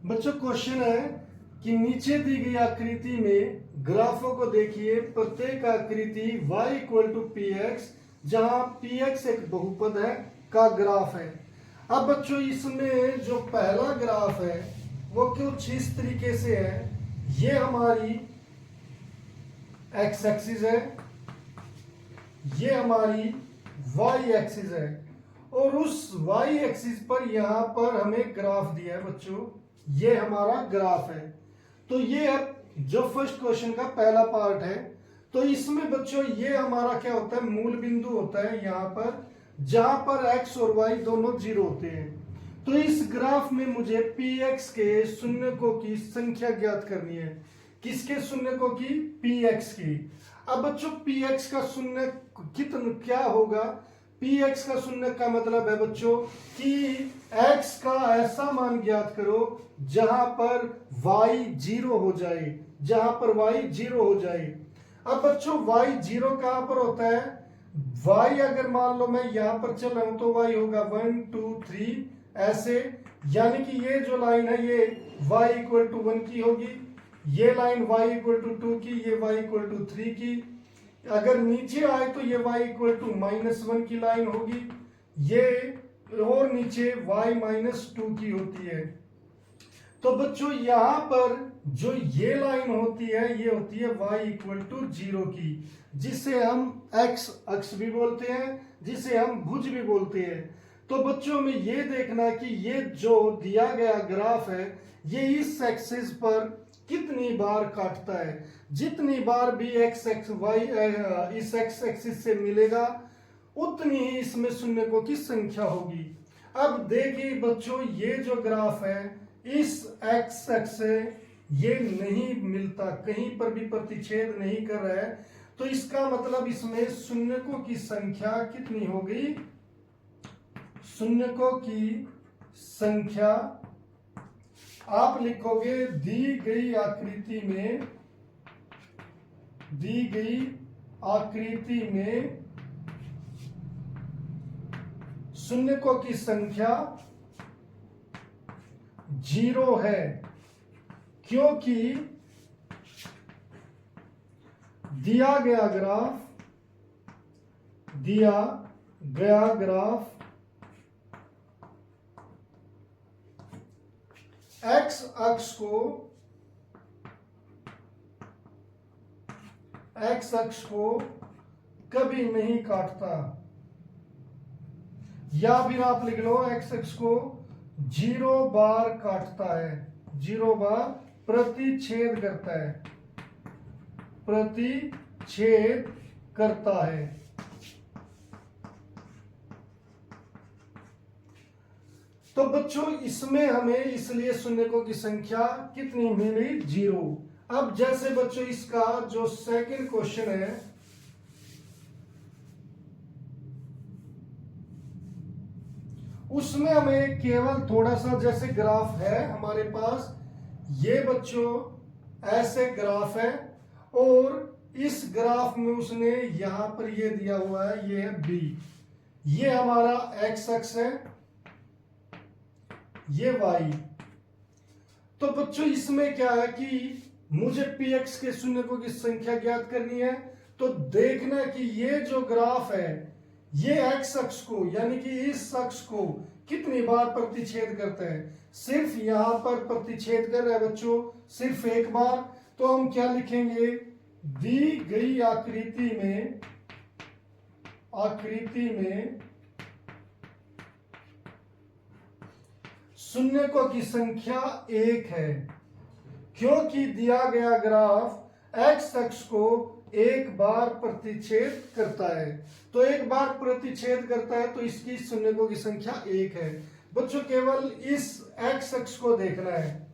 बच्चों क्वेश्चन है कि नीचे दी गई आकृति में ग्राफों को देखिए। प्रत्येक आकृति y equal to P X, जहां पी एक्स एक बहुपद है, का ग्राफ है। अब बच्चों इसमें जो पहला ग्राफ है वो कुछ इस तरीके से है। ये हमारी एक्स एक्सिस है, ये हमारी वाई एक्सिस है, और उस वाई एक्सिस पर यहां पर हमें ग्राफ दिया है बच्चों। ये हमारा ग्राफ है। तो ये अब जो फर्स्ट क्वेश्चन का पहला पार्ट है, तो इसमें बच्चों ये हमारा क्या होता है, मूल बिंदु होता है यहाँ पर, जहां पर x और y दोनों जीरो होते हैं। तो इस ग्राफ में मुझे px के शून्यकों की संख्या ज्ञात करनी है। किसके शून्यकों की? px की। अब बच्चों px का शून्य कितना क्या होगा? px का शून्य का मतलब है बच्चों कि x का ऐसा मान ज्ञात करो जहां पर y जीरो हो जाए, जहां पर y जीरो हो जाए। अब बच्चों y जीरो कहां पर होता है? y अगर मान लो मैं यहां पर चल रहा हूं तो y होगा 1 2 3 ऐसे, यानी कि ये जो लाइन है ये y इक्वल टू 1 की होगी, ये लाइन y इक्वल टू 2 की, ये y इक्वल टू 3 की। अगर नीचे आए तो ये y इक्वल टू -1 की लाइन होगी, ये और नीचे y -2 की होती है। तो बच्चों यहां पर जो ये लाइन होती है ये होती है y इक्वल टू 0 की, जिसे हम x अक्ष भी बोलते हैं, जिसे हम भुज भी बोलते हैं। तो बच्चों में ये देखना कि ये जो दिया गया ग्राफ है ये इस एक्सिस पर कितनी बार काटता है। जितनी बार भी x y इस x एक्सिस से मिलेगा उतनी ही इसमें शून्यकों की संख्या होगी। अब देखिए बच्चों ये जो ग्राफ है इस x एक्स से ये नहीं मिलता, कहीं पर भी प्रतिच्छेद नहीं कर रहा है। तो इसका मतलब इसमें शून्यकों की संख्या कितनी होगी? शून्यकों की संख्या आप लिखोगे दी गई आकृति में शून्यकों की संख्या 0 है, क्योंकि दिया गया ग्राफ x अक्ष को कभी नहीं काटता, या फिर आप लिख लो x अक्ष को 0 बार काटता है, 0 बार प्रतिच्छेद करता है। तो बच्चों इसमें हमें इसलिए शून्यकों की संख्या कितनी मिली? 0। अब जैसे बच्चों इसका जो सेकंड क्वेश्चन है, उसमें हमें केवल थोड़ा सा जैसे ग्राफ है हमारे पास, ये बच्चों ऐसे ग्राफ है, और इस ग्राफ में उसने यहां पर ये दिया हुआ है, ये है b, ये हमारा x अक्ष है, ये y। तो बच्चों इसमें क्या है कि मुझे px के शून्यकों की संख्या ज्ञात करनी है। तो देखना कि ये जो ग्राफ है ये x अक्ष को यानी कि इस अक्ष को कितनी बार प्रतिच्छेद करता है? सिर्फ यहां पर प्रतिच्छेद कर रहा है बच्चों, सिर्फ एक बार। तो हम क्या लिखेंगे? दी गई आकृति में शून्यकों की संख्या 1 है, क्योंकि दिया गया ग्राफ x अक्ष को एक बार प्रतिच्छेद करता है। तो एक बार प्रतिच्छेद करता है तो इसकी शून्यकों की संख्या 1 है। बच्चों केवल इस x अक्ष को देखना है।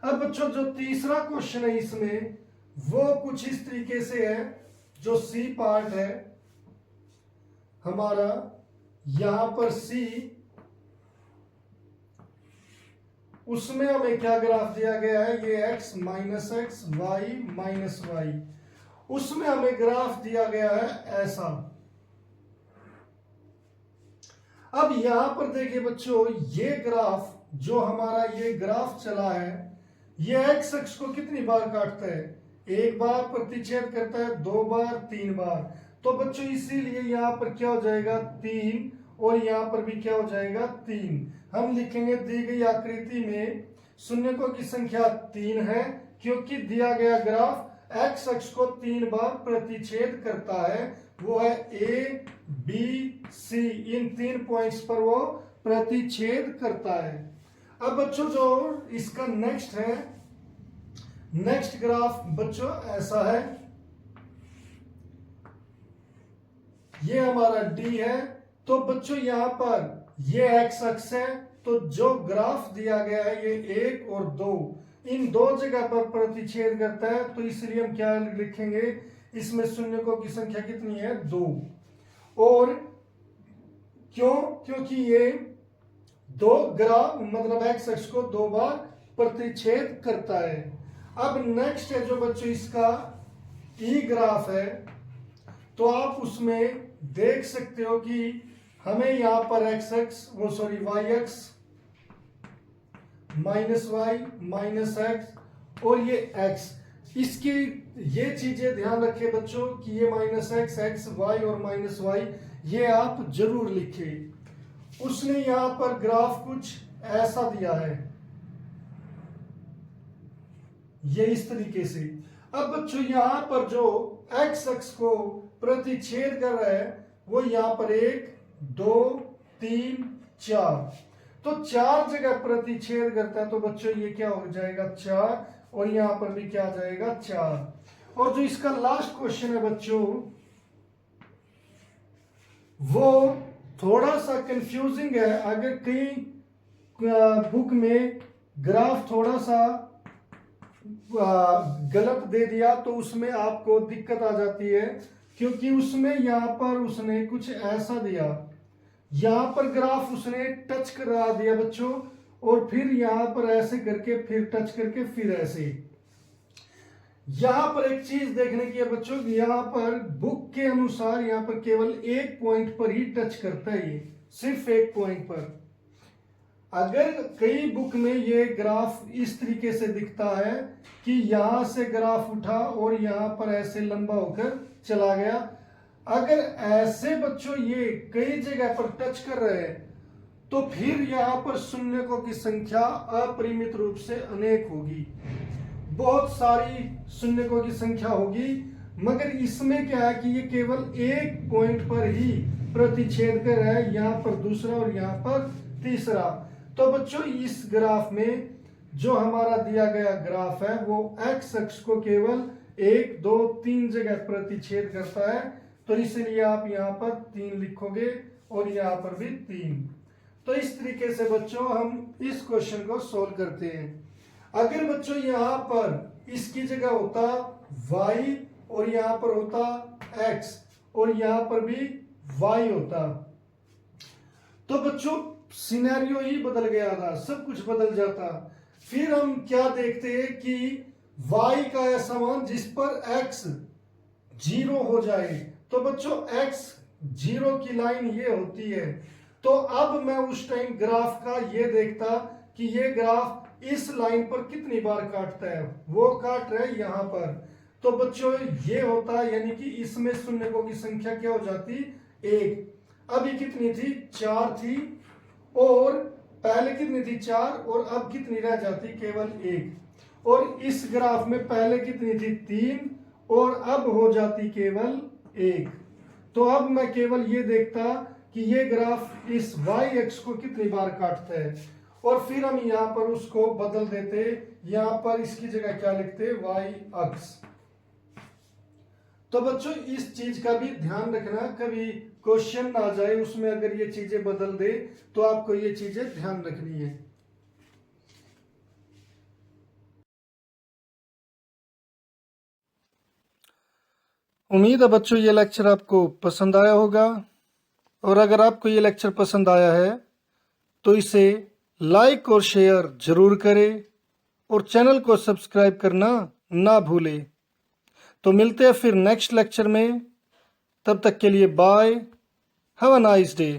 अब बच्चों जो तीसरा क्वेश्चन है इसमें वो कुछ इस तरीके से है, जो सी पार्ट है हमारा, यहां पर सी, उसमें हमें क्या ग्राफ दिया गया है? ये x minus X, Y minus Y, उसमें हमें ग्राफ दिया गया है ऐसा। अब यहां पर देखिए बच्चों ये ग्राफ जो हमारा ये ग्राफ चला है ये एक्स अक्ष को कितनी बार काटता है? एक बार प्रतिच्छेद करता है, 2 बार, 3 बार। तो बच्चों इसीलिए यहाँ पर क्या हो जाएगा 3 और यहाँ पर भी क्या हो जाएगा 3। हम लिखेंगे दी गई आकृति में शून्यकों की संख्या 3 है क्योंकि दिया गया ग्राफ एक्स अक्ष को 3 बार प्रतिच्छेद करता है। वो है A B C, in 3 points पर वो प्रतिच्छेद करता है। अब बच्चों जो इसका नेक्स्ट है, नेक्स्ट ग्राफ बच्चों ऐसा है, ये हमारा डी है। तो बच्चों यहां पर ये एक्स अक्ष है, तो जो ग्राफ दिया गया है ये 1 और 2 इन 2 जगह पर प्रतिच्छेद करता है। तो इसलिए हम क्या लिखेंगे, इसमें शून्यकों की संख्या कितनी है 2। और क्यों? क्योंकि ये 2 ग्राफ मतलब एक्स अक्ष को 2 बार प्रतिच्छेद करता है। अब नेक्स्ट है जो बच्चों इसका ई ग्राफ है, तो आप उसमें देख सकते हो कि हमें यहां पर एक्स अक्ष Y X minus Y minus X और ये एक्स, इसकी ये चीजें ध्यान रखें बच्चों कि ये माइनस एक्स, एक्स वाई और माइनस वाई ये आप जरूर लिखें। उसने यहां पर ग्राफ कुछ ऐसा दिया है, ये इस तरीके से। अब बच्चों यहां पर जो एक्स अक्ष को प्रतिच्छेद कर रहा है वो यहां पर 1 2 3 4, तो 4 जगह प्रतिच्छेद करता है। तो बच्चों ये क्या हो जाएगा 4 और यहां पर भी क्या आ जाएगा 4। और जो इसका लास्ट क्वेश्चन है बच्चों वो थोड़ा सा कंफ्यूजिंग है। अगर कहीं बुक में ग्राफ थोड़ा सा गलत दे दिया तो उसमें आपको दिक्कत आ जाती है, क्योंकि उसमें यहां पर उसने कुछ ऐसा दिया, यहां पर ग्राफ उसने टच करा दिया बच्चों, और फिर यहां पर ऐसे करके फिर टच करके फिर ऐसे। यहां पर एक चीज देखने की है बच्चों, यहां पर बुक के अनुसार यहां पर केवल एक पॉइंट पर ही टच करता है, ये सिर्फ एक पॉइंट पर। अगर कई बुक में ये ग्राफ इस तरीके से दिखता है कि यहां से ग्राफ उठा और यहां पर ऐसे लंबा होकर चला गया, अगर ऐसे बच्चों ये कई जगह पर टच कर रहे हैं तो फिर यहां पर शून्यकों की संख्या अपरिमित रूप से अनेक होगी, बहुत सारी शून्यकों की संख्या होगी। मगर इसमें क्या है कि ये केवल एक पॉइंट पर ही प्रतिच्छेद कर रहा है, यहां पर दूसरा और यहां पर तीसरा। तो बच्चों इस ग्राफ में जो हमारा दिया गया ग्राफ है वो एक्स अक्ष को केवल 1 2 3 जगह प्रतिच्छेद करता है, तो इसलिए आप यहाँ पर 3 लिखोगे और यहाँ पर भी 3। तो इस तरीके से बच्चों हम इस क्वेश्चन को सोल्व करते हैं। अगर बच्चों यहाँ पर इसकी जगह होता y और यहाँ पर होता x और यहाँ पर भी y होता, तो बच्चों सिनेरियो ही बदल गया था, सब कुछ बदल जाता। फिर हम क्या देखते हैं कि y का ऐसा मान जिस पर x 0 हो जाए, तो बच्चों x 0 की लाइन ये होती है। तो अब मैं उस टाइम ग्राफ का ये देखता कि ये ग्राफ इस लाइन पर कितनी बार काटता है, वो काट रहा है यहाँ पर। तो बच्चों ये होता है, यानी कि इसमें शून्यकों की संख्या क्या हो जाती 1। अभी कितनी थी 4 थी, और पहले कितनी थी 4 और अब कितनी रह जाती केवल 1। और इस ग्राफ में पहले कितनी थी 3 और अब हो जाती केवल 1। तो अब मैं केवल ये देखता कि ये ग्राफ इस y अक्ष को कितनी बार काटता है, और फिर हम यहाँ पर उसको बदल देते, यहाँ पर इसकी जगह क्या लिखते y अक्ष। तो बच्चों इस चीज का भी ध्यान रखना, कभी क्वेश्चन ना जाए उसमें अगर ये चीजें बदल दे तो आपको ये चीजें ध्यान रखनी है। उम्मीद है बच्चों ये लेक्चर आपको पसंद आया होगा, और अगर आपको ये लेक्चर पसंद आया है तो इसे लाइक और शेयर जरूर करें और चैनल को सब्सक्राइब करना ना भूलें। तो मिलते हैं फिर नेक्स्ट लेक्चर में, तब तक के लिए bye, have a nice day.